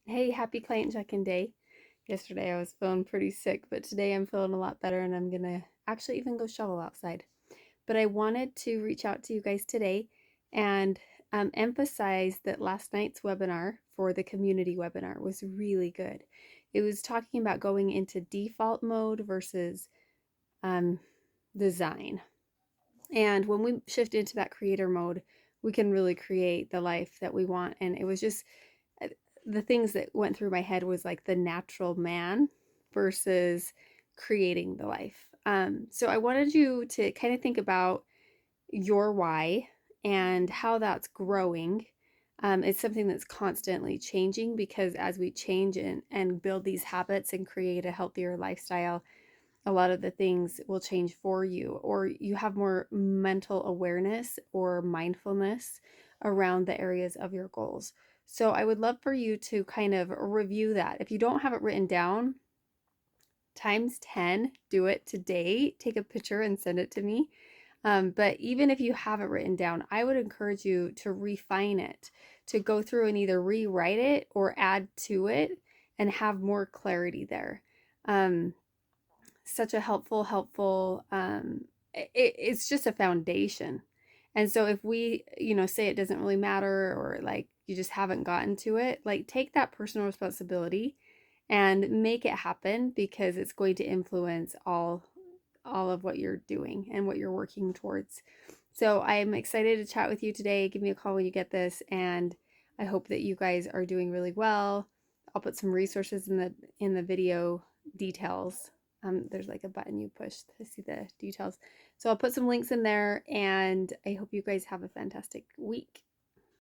Hey, happy client check-in day. Yesterday I was feeling pretty sick, but today I'm feeling a lot better and I'm gonna actually even go shovel outside. But I wanted to reach out to you guys today and emphasize that last night's webinar for the community webinar was really good. It was talking about going into default mode versus um, design. And when we shift into that creator mode, we can really create the life that we want. And it was just uh, the things that went through my head was like the natural man versus creating the life. So I wanted you to kind of think about your why and how that's growing. It's something that's constantly changing because as we change and build these habits and create a healthier lifestyle, a lot of the things will change for you, or you have more mental awareness or mindfulness around the areas of your goals. So I would love for you to kind of review that. If you don't have it written down, times 10, do it today. Take a picture and send it to me. But even if you have it written down, I would encourage you to refine it, to go through and either rewrite it or add to it and have more clarity there. Um, Such a helpful it's just a foundation. And so if we, say it doesn't really matter or like you just haven't gotten to it, like take that personal responsibility and make it happen because it's going to influence all of what you're doing and what you're working towards. So I'm excited to chat with you today. Give me a call when you get this, and I hope that you guys are doing really well. I'll put some resources in the video details. There's like a button you push to see the details. So I'll put some links in there, and I hope you guys have a fantastic week.